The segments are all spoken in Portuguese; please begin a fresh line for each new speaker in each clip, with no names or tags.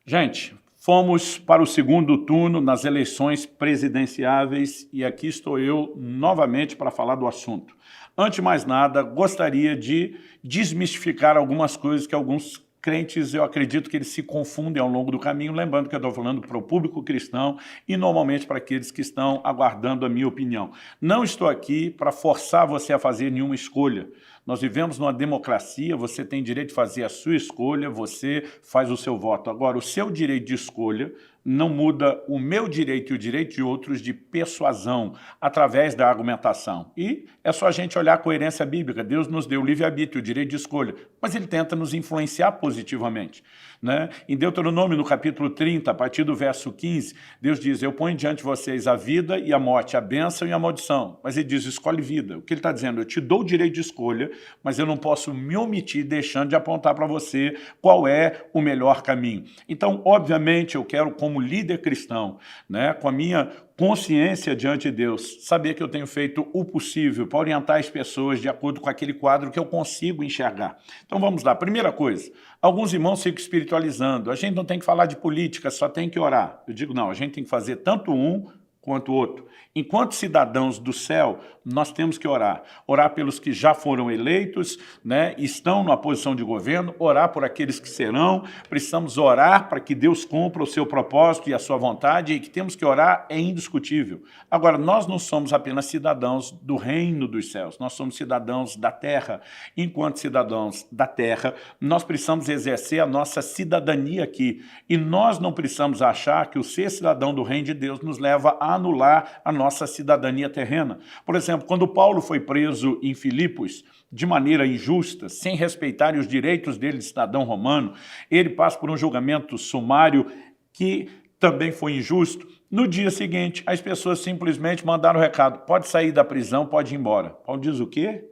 Gente, fomos para o segundo turno nas eleições presidenciáveis e aqui estou eu novamente para falar do assunto. Antes de mais nada, gostaria de desmistificar algumas coisas que alguns crentes, eu acredito que eles se confundem ao longo do caminho, lembrando que eu estou falando para o público cristão e normalmente para aqueles que estão aguardando a minha opinião. Não estou aqui para forçar você a fazer nenhuma escolha. Nós vivemos numa democracia, você tem direito de fazer a sua escolha, você faz o seu voto. Agora, o seu direito de escolha não muda o meu direito e o direito de outros de persuasão, através da argumentação. E é só a gente olhar a coerência bíblica. Deus nos deu o livre-arbítrio, o direito de escolha, mas ele tenta nos influenciar positivamente. Né? Em Deuteronômio, no capítulo 30, a partir do verso 15, Deus diz, eu ponho diante de vocês a vida e a morte, a bênção e a maldição. Mas ele diz, escolhe vida. O que ele está dizendo? Eu te dou o direito de escolha, mas eu não posso me omitir deixando de apontar para você qual é o melhor caminho. Então, obviamente, eu quero, como líder cristão, né, com a minha consciência diante de Deus, saber que eu tenho feito o possível para orientar as pessoas de acordo com aquele quadro que eu consigo enxergar. Então vamos lá, primeira coisa, alguns irmãos ficam espiritualizando, a gente não tem que falar de política, só tem que orar. Eu digo não, a gente tem que fazer tanto um quanto o outro. Enquanto cidadãos do céu, nós temos que orar. Orar pelos que já foram eleitos, né, estão numa posição de governo, orar por aqueles que serão, precisamos orar para que Deus cumpra o seu propósito e a sua vontade, e que temos que orar é indiscutível. Agora, nós não somos apenas cidadãos do reino dos céus, nós somos cidadãos da terra. Enquanto cidadãos da terra, nós precisamos exercer a nossa cidadania aqui, e nós não precisamos achar que o ser cidadão do reino de Deus nos leva a anular a nossa cidadania terrena. Por exemplo, quando Paulo foi preso em Filipos, de maneira injusta, sem respeitar os direitos dele de cidadão romano, ele passa por um julgamento sumário que também foi injusto. No dia seguinte, as pessoas simplesmente mandaram o recado, pode sair da prisão, pode ir embora. Paulo diz o quê?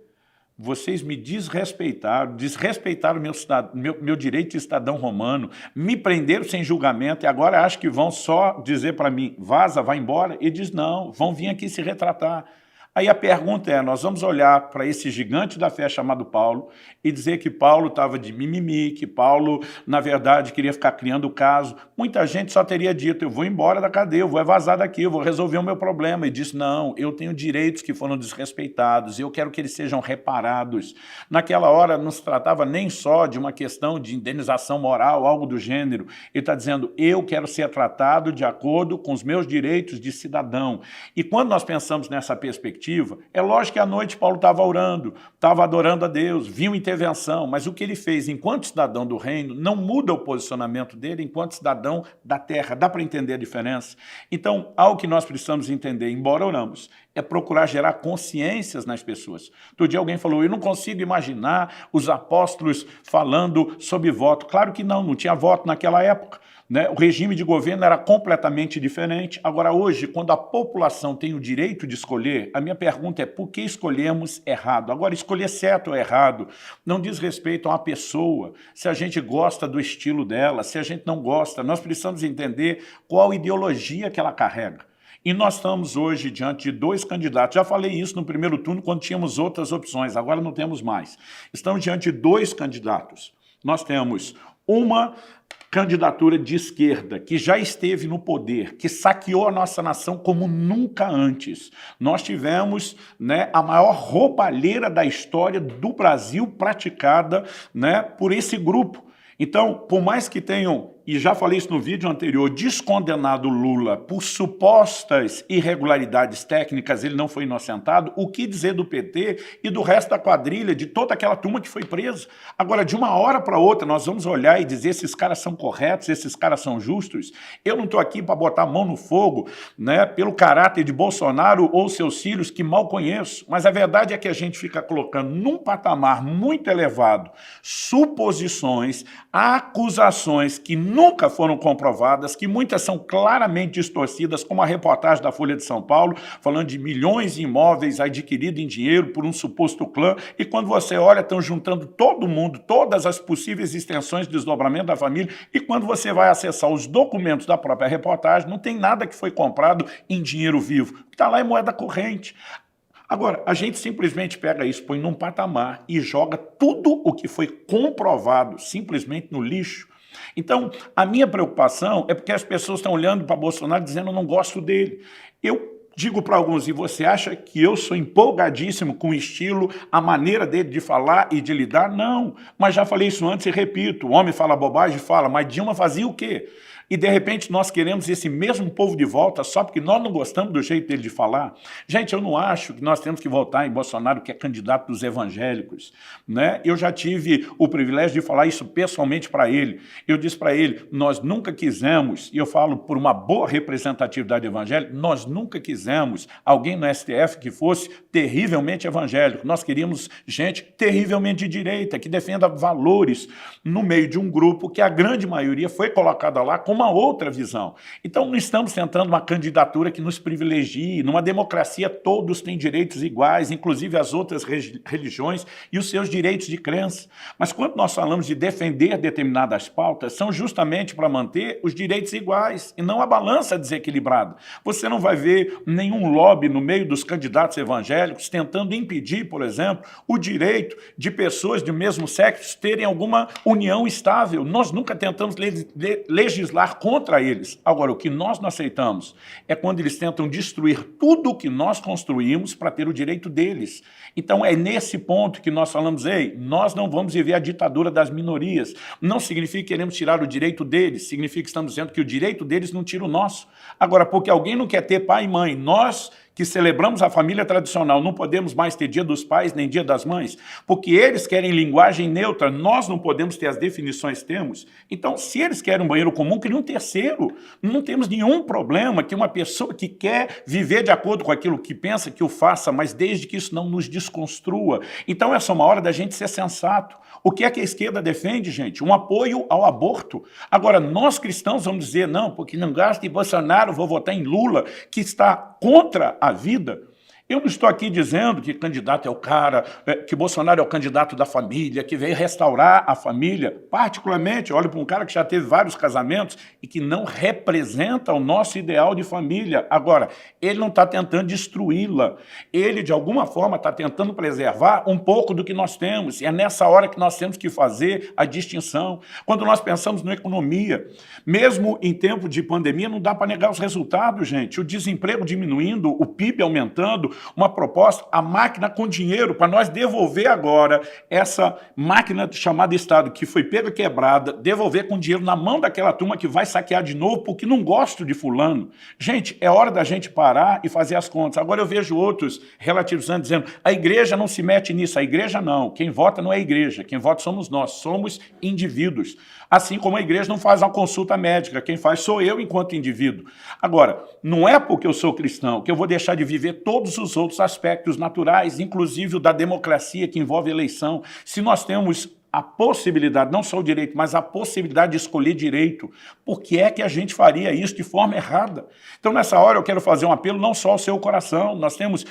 Vocês me desrespeitaram meu direito de cidadão romano, me prenderam sem julgamento e agora acham que vão só dizer para mim, vaza, vai embora? E diz, não, vão vir aqui se retratar. Aí a pergunta é, nós vamos olhar para esse gigante da fé chamado Paulo e dizer que Paulo estava de mimimi, que Paulo, na verdade, queria ficar criando o caso. Muita gente só teria dito, eu vou embora da cadeia, eu vou vazar daqui, eu vou resolver o meu problema. E disse, não, eu tenho direitos que foram desrespeitados, eu quero que eles sejam reparados. Naquela hora não se tratava nem só de uma questão de indenização moral, algo do gênero. Ele está dizendo, eu quero ser tratado de acordo com os meus direitos de cidadão. E quando nós pensamos nessa perspectiva, é lógico que à noite Paulo estava orando, estava adorando a Deus, viu intervenção, mas o que ele fez enquanto cidadão do reino não muda o posicionamento dele enquanto cidadão da terra. Dá para entender a diferença? Então, algo que nós precisamos entender, embora oramos, é procurar gerar consciências nas pessoas. Outro dia alguém falou, eu não consigo imaginar os apóstolos falando sobre voto. Claro que não tinha voto naquela época. Né? O regime de governo era completamente diferente. Agora, hoje, quando a população tem o direito de escolher, a minha pergunta é por que escolhemos errado? Agora, escolher certo ou errado não diz respeito a uma pessoa, se a gente gosta do estilo dela, se a gente não gosta. Nós precisamos entender qual ideologia que ela carrega. E nós estamos hoje diante de dois candidatos. Já falei isso no primeiro turno, quando tínhamos outras opções, agora não temos mais. Estamos diante de dois candidatos. Nós temos uma candidatura de esquerda, que já esteve no poder, que saqueou a nossa nação como nunca antes. Nós tivemos, né, a maior roubalheira da história do Brasil praticada, né, por esse grupo. Então, por mais que tenham, e já falei isso no vídeo anterior, descondenado Lula por supostas irregularidades técnicas, ele não foi inocentado, o que dizer do PT e do resto da quadrilha, de toda aquela turma que foi presa? Agora, de uma hora para outra, nós vamos olhar e dizer esses caras são corretos, esses caras são justos? Eu não estou aqui para botar a mão no fogo, né, pelo caráter de Bolsonaro ou seus filhos, que mal conheço, mas a verdade é que a gente fica colocando num patamar muito elevado suposições, acusações que nunca foram comprovadas, que muitas são claramente distorcidas, como a reportagem da Folha de São Paulo, falando de milhões de imóveis adquiridos em dinheiro por um suposto clã, e quando você olha, estão juntando todo mundo, todas as possíveis extensões de desdobramento da família, e quando você vai acessar os documentos da própria reportagem, não tem nada que foi comprado em dinheiro vivo, o que está lá é moeda corrente. Agora, a gente simplesmente pega isso, põe num patamar e joga tudo o que foi comprovado simplesmente no lixo. Então, a minha preocupação é porque as pessoas estão olhando para Bolsonaro dizendo eu não gosto dele. Eu digo para alguns, e você acha que eu sou empolgadíssimo com o estilo, a maneira dele de falar e de lidar? Não, mas já falei isso antes e repito, o homem fala bobagem, fala, mas Dilma fazia o quê? E de repente nós queremos esse mesmo povo de volta só porque nós não gostamos do jeito dele de falar? Gente, eu não acho que nós temos que votar em Bolsonaro, que é candidato dos evangélicos, né? Eu já tive o privilégio de falar isso pessoalmente para ele. Eu disse para ele, nós nunca quisemos, e eu falo por uma boa representatividade evangélica, nós nunca quisemos alguém no STF que fosse terrivelmente evangélico. Nós queríamos gente terrivelmente de direita, que defenda valores no meio de um grupo que a grande maioria foi colocada lá com uma outra visão. Então, não estamos tentando uma candidatura que nos privilegie. Numa democracia, todos têm direitos iguais, inclusive as outras religiões e os seus direitos de crença. Mas quando nós falamos de defender determinadas pautas, são justamente para manter os direitos iguais e não a balança desequilibrada. Você não vai ver nenhum lobby no meio dos candidatos evangélicos tentando impedir, por exemplo, o direito de pessoas do mesmo sexo terem alguma união estável. Nós nunca tentamos legislar contra eles. Agora, o que nós não aceitamos é quando eles tentam destruir tudo o que nós construímos para ter o direito deles. Então, é nesse ponto que nós falamos, ei, nós não vamos viver a ditadura das minorias. Não significa que queremos tirar o direito deles, significa que estamos dizendo que o direito deles não tira o nosso. Agora, porque alguém não quer ter pai e mãe, nós que celebramos a família tradicional, não podemos mais ter Dia dos Pais nem Dia das Mães, porque eles querem linguagem neutra, nós não podemos ter as definições que temos. Então, se eles querem um banheiro comum, cria um terceiro. Não temos nenhum problema que uma pessoa que quer viver de acordo com aquilo que pensa, que o faça, mas desde que isso não nos desconstrua. Então, essa é uma hora da gente ser sensato. O que é que a esquerda defende, gente? Um apoio ao aborto. Agora, nós cristãos vamos dizer, não, porque não gosto de Bolsonaro, vou votar em Lula, que está contra a vida. Eu não estou aqui dizendo que candidato é o cara, que Bolsonaro é o candidato da família, que veio restaurar a família. Particularmente, olho para um cara que já teve vários casamentos e que não representa o nosso ideal de família. Agora, ele não está tentando destruí-la. Ele, de alguma forma, está tentando preservar um pouco do que nós temos. E é nessa hora que nós temos que fazer a distinção. Quando nós pensamos na economia, mesmo em tempo de pandemia, não dá para negar os resultados, gente. O desemprego diminuindo, o PIB aumentando, uma proposta, a máquina com dinheiro, para nós devolver agora essa máquina chamada Estado, que foi pega quebrada, devolver com dinheiro na mão daquela turma que vai saquear de novo, porque não gosto de fulano. Gente, é hora da gente parar e fazer as contas. Agora eu vejo outros relativizando, dizendo, a igreja não se mete nisso, a igreja não, quem vota não é a igreja, quem vota somos nós, somos indivíduos. Assim como a igreja não faz uma consulta médica, quem faz sou eu enquanto indivíduo. Agora, não é porque eu sou cristão que eu vou deixar de viver todos os outros aspectos naturais, inclusive o da democracia que envolve eleição. Se nós temos a possibilidade, não só o direito, mas a possibilidade de escolher direito, por que é que a gente faria isso de forma errada? Então, nessa hora, eu quero fazer um apelo não só ao seu coração, nós temos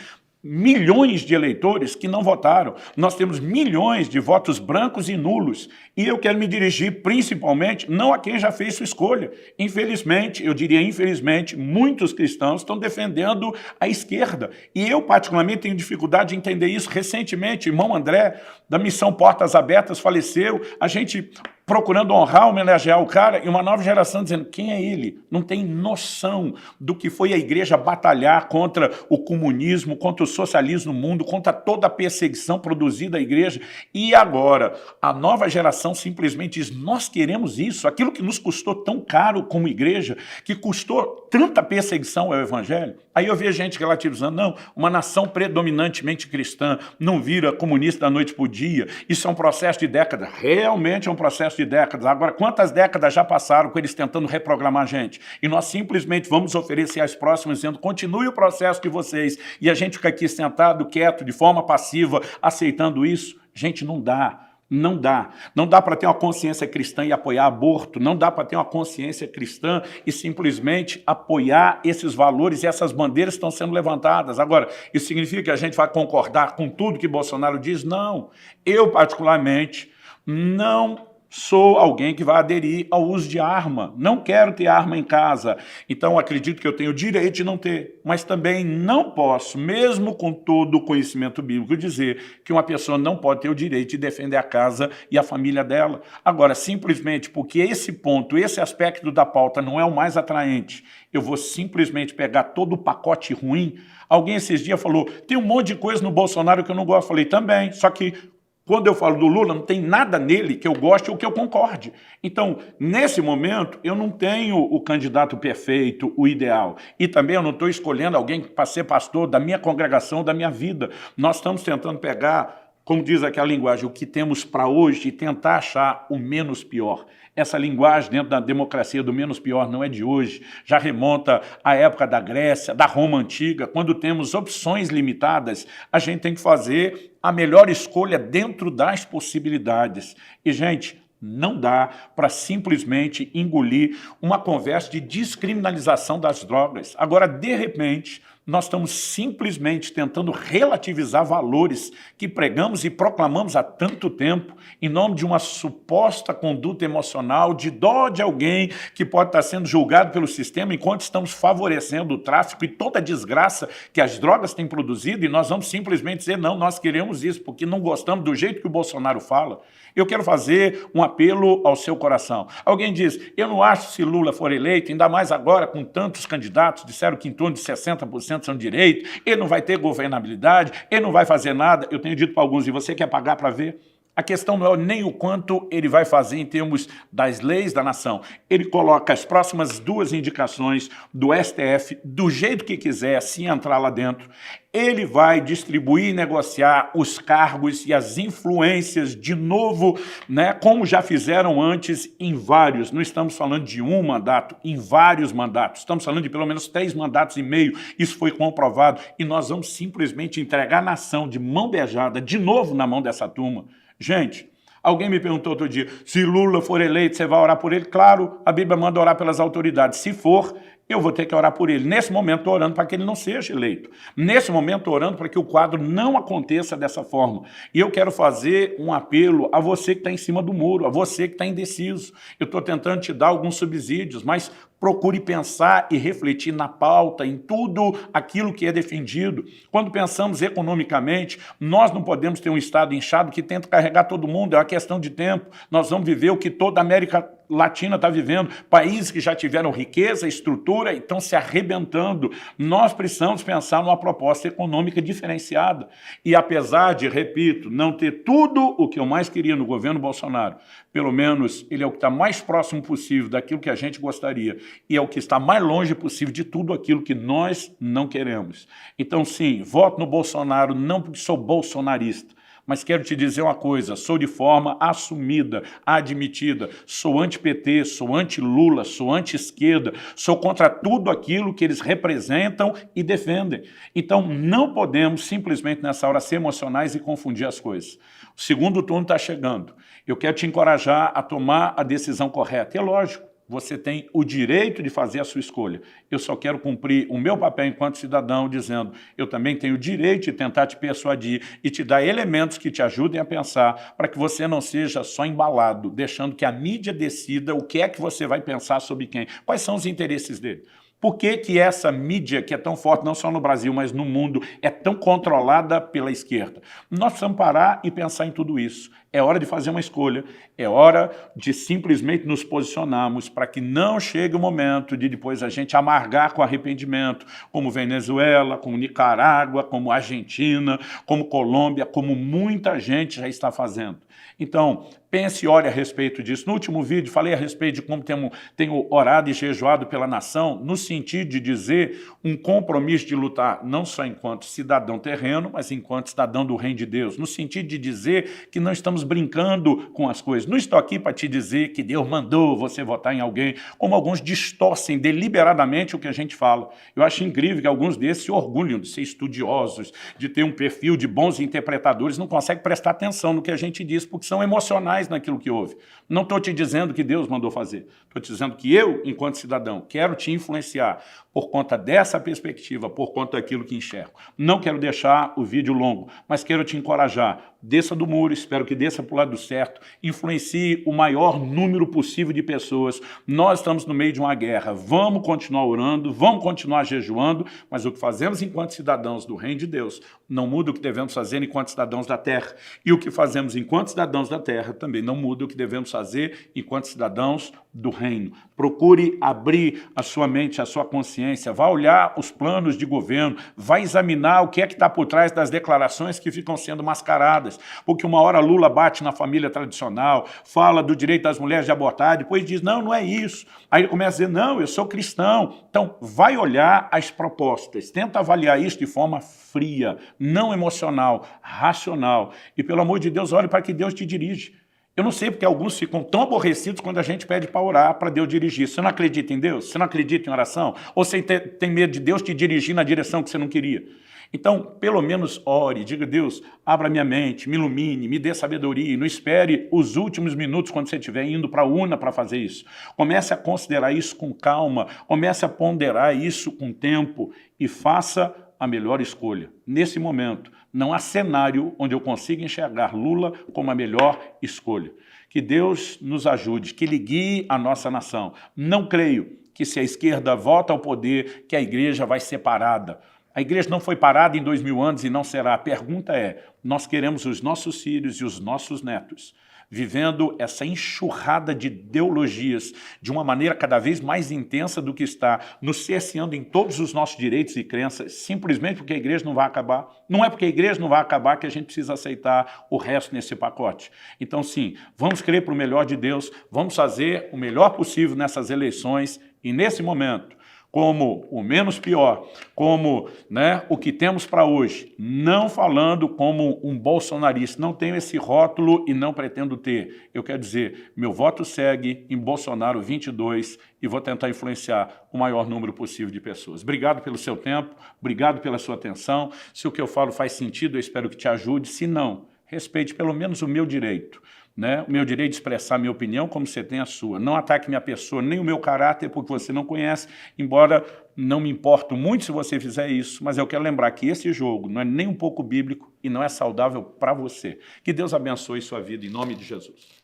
milhões de eleitores que não votaram. Nós temos milhões de votos brancos e nulos. E eu quero me dirigir principalmente não a quem já fez sua escolha. Infelizmente, eu diria infelizmente, muitos cristãos estão defendendo a esquerda. E eu, particularmente, tenho dificuldade de entender isso. Recentemente, o irmão André, da Missão Portas Abertas, faleceu. A gente procurando honrar, homenagear o cara, e uma nova geração dizendo, quem é ele? Não tem noção do que foi a igreja batalhar contra o comunismo, contra o socialismo no mundo, contra toda a perseguição produzida à igreja. E agora, a nova geração simplesmente diz, nós queremos isso, aquilo que nos custou tão caro como igreja, que custou tanta perseguição ao evangelho. Aí eu vejo gente relativizando, não, uma nação predominantemente cristã não vira comunista da noite para o dia, isso é um processo de décadas, realmente é um processo de décadas. Agora, quantas décadas já passaram com eles tentando reprogramar a gente? E nós simplesmente vamos oferecer às próximas dizendo, continue o processo de vocês, e a gente fica aqui sentado, quieto, de forma passiva, aceitando isso? Gente, não dá. Não dá. Não dá para ter uma consciência cristã e apoiar aborto. Não dá para ter uma consciência cristã e simplesmente apoiar esses valores e essas bandeiras que estão sendo levantadas. Agora, isso significa que a gente vai concordar com tudo que Bolsonaro diz? Não. Eu, particularmente, não Sou alguém que vai aderir ao uso de arma. Não quero ter arma em casa. Então, acredito que eu tenho o direito de não ter. Mas também não posso, mesmo com todo o conhecimento bíblico, dizer que uma pessoa não pode ter o direito de defender a casa e a família dela. Agora, simplesmente porque esse ponto, esse aspecto da pauta não é o mais atraente, eu vou simplesmente pegar todo o pacote ruim. Alguém esses dias falou, tem um monte de coisa no Bolsonaro que eu não gosto. Eu falei, também, só que quando eu falo do Lula, não tem nada nele que eu goste ou que eu concorde. Então, nesse momento, eu não tenho o candidato perfeito, o ideal. E também eu não estou escolhendo alguém para ser pastor da minha congregação, da minha vida. Nós estamos tentando pegar, como diz aquela linguagem, o que temos para hoje e tentar achar o menos pior. Essa linguagem dentro da democracia do menos pior não é de hoje, já remonta à época da Grécia, da Roma Antiga. Quando temos opções limitadas, a gente tem que fazer a melhor escolha dentro das possibilidades. E, gente, não dá para simplesmente engolir uma conversa de descriminalização das drogas. Agora, de repente, nós estamos simplesmente tentando relativizar valores que pregamos e proclamamos há tanto tempo em nome de uma suposta conduta emocional, de dó de alguém que pode estar sendo julgado pelo sistema, enquanto estamos favorecendo o tráfico e toda a desgraça que as drogas têm produzido, e nós vamos simplesmente dizer, não, nós queremos isso, porque não gostamos do jeito que o Bolsonaro fala. Eu quero fazer um apelo ao seu coração. Alguém diz, eu não acho que se Lula for eleito, ainda mais agora com tantos candidatos, disseram que em torno de 60% são de direita, ele não vai ter governabilidade, ele não vai fazer nada. Eu tenho dito para alguns, e você quer pagar para ver? A questão não é nem o quanto ele vai fazer em termos das leis da nação. Ele coloca as próximas 2 indicações do STF do jeito que quiser, se entrar lá dentro. Ele vai distribuir e negociar os cargos e as influências de novo, né, como já fizeram antes em vários. Não estamos falando de um mandato, em vários mandatos. Estamos falando de pelo menos 3 mandatos e meio. Isso foi comprovado. E nós vamos simplesmente entregar a nação de mão beijada, de novo na mão dessa turma. Gente, alguém me perguntou outro dia, se Lula for eleito, você vai orar por ele? Claro, a Bíblia manda orar pelas autoridades. Se for, eu vou ter que orar por ele. Nesse momento, estou orando para que ele não seja eleito. Nesse momento, estou orando para que o quadro não aconteça dessa forma. E eu quero fazer um apelo a você que está em cima do muro, a você que está indeciso. Eu estou tentando te dar alguns subsídios, mas procure pensar e refletir na pauta, em tudo aquilo que é defendido. Quando pensamos economicamente, nós não podemos ter um Estado inchado que tenta carregar todo mundo, é uma questão de tempo. Nós vamos viver o que toda a América Latina está vivendo, países que já tiveram riqueza, estrutura e estão se arrebentando. Nós precisamos pensar numa proposta econômica diferenciada. E apesar de, repito, não ter tudo o que eu mais queria no governo Bolsonaro, pelo menos ele é o que está mais próximo possível daquilo que a gente gostaria e é o que está mais longe possível de tudo aquilo que nós não queremos. Então, sim, voto no Bolsonaro não porque sou bolsonarista, mas quero te dizer uma coisa, sou de forma assumida, admitida, sou anti-PT, sou anti-Lula, sou anti-esquerda, sou contra tudo aquilo que eles representam e defendem. Então não podemos simplesmente nessa hora ser emocionais e confundir as coisas. O segundo turno está chegando. Eu quero te encorajar a tomar a decisão correta. É lógico, você tem o direito de fazer a sua escolha. Eu só quero cumprir o meu papel enquanto cidadão, dizendo, eu também tenho o direito de tentar te persuadir e te dar elementos que te ajudem a pensar, para que você não seja só embalado, deixando que a mídia decida o que é que você vai pensar sobre quem. Quais são os interesses dele? Por que que essa mídia, que é tão forte, não só no Brasil, mas no mundo, é tão controlada pela esquerda? Nós precisamos parar e pensar em tudo isso. É hora de fazer uma escolha, é hora de simplesmente nos posicionarmos para que não chegue o momento de depois a gente amargar com arrependimento, como Venezuela, como Nicarágua, como Argentina, como Colômbia, como muita gente já está fazendo. Então, pense e ore a respeito disso. No último vídeo, falei a respeito de como tenho orado e jejuado pela nação, no sentido de dizer um compromisso de lutar, não só enquanto cidadão terreno, mas enquanto cidadão do reino de Deus, no sentido de dizer que não estamos brincando com as coisas. Não estou aqui para te dizer que Deus mandou você votar em alguém, como alguns distorcem deliberadamente o que a gente fala. Eu acho incrível que alguns desses se orgulham de ser estudiosos, de ter um perfil de bons interpretadores, não conseguem prestar atenção no que a gente diz, porque são emocionais naquilo que houve. Não estou te dizendo que Deus mandou fazer. Estou te dizendo que eu, enquanto cidadão, quero te influenciar por conta dessa perspectiva, por conta daquilo que enxergo. Não quero deixar o vídeo longo, mas quero te encorajar. desça do muro, espero que desça para o lado certo, influencie o maior número possível de pessoas. Nós estamos no meio de uma guerra, vamos continuar orando, vamos continuar jejuando, mas o que fazemos enquanto cidadãos do reino de Deus não muda o que devemos fazer enquanto cidadãos da terra. E o que fazemos enquanto cidadãos da terra também não muda o que devemos fazer enquanto cidadãos do reino. Procure abrir a sua mente, a sua consciência, vá olhar os planos de governo, vá examinar o que é que está por trás das declarações que ficam sendo mascaradas. Porque uma hora Lula bate na família tradicional, fala do direito das mulheres de abortar, depois diz, não, não é isso. Aí ele começa a dizer, não, eu sou cristão. Então, vai olhar as propostas, tenta avaliar isso de forma fria, não emocional, racional. E, pelo amor de Deus, olhe para que Deus te dirige. Eu não sei porque alguns ficam tão aborrecidos quando a gente pede para orar, para Deus dirigir. Você não acredita em Deus? Você não acredita em oração? Ou você tem medo de Deus te dirigir na direção que você não queria? Então, pelo menos ore, diga, Deus, abra minha mente, me ilumine, me dê sabedoria, e não espere os últimos minutos quando você estiver indo para a urna para fazer isso. Comece a considerar isso com calma, comece a ponderar isso com tempo e faça a melhor escolha. Nesse momento, não há cenário onde eu consiga enxergar Lula como a melhor escolha. Que Deus nos ajude, que Ele guie a nossa nação. Não creio que se a esquerda volta ao poder, que a igreja vai ser parada. A igreja não foi parada em 2000 anos e não será. A pergunta é, nós queremos os nossos filhos e os nossos netos vivendo essa enxurrada de ideologias de uma maneira cada vez mais intensa do que está, nos cerceando em todos os nossos direitos e crenças, simplesmente porque a igreja não vai acabar. Não é porque a igreja não vai acabar que a gente precisa aceitar o resto nesse pacote. Então, sim, vamos crer para o melhor de Deus, vamos fazer o melhor possível nessas eleições e, nesse momento, como o menos pior, como o que temos para hoje, não falando como um bolsonarista, não tenho esse rótulo e não pretendo ter. Eu quero dizer, meu voto segue em Bolsonaro 22 e vou tentar influenciar o maior número possível de pessoas. Obrigado pelo seu tempo, obrigado pela sua atenção. Se o que eu falo faz sentido, eu espero que te ajude. Se não, respeite pelo menos o meu direito. O meu direito de expressar minha opinião como você tem a sua. Não ataque minha pessoa, nem o meu caráter, porque você não conhece, embora não me importo muito se você fizer isso, mas eu quero lembrar que esse jogo não é nem um pouco bíblico e não é saudável para você. Que Deus abençoe sua vida, em nome de Jesus.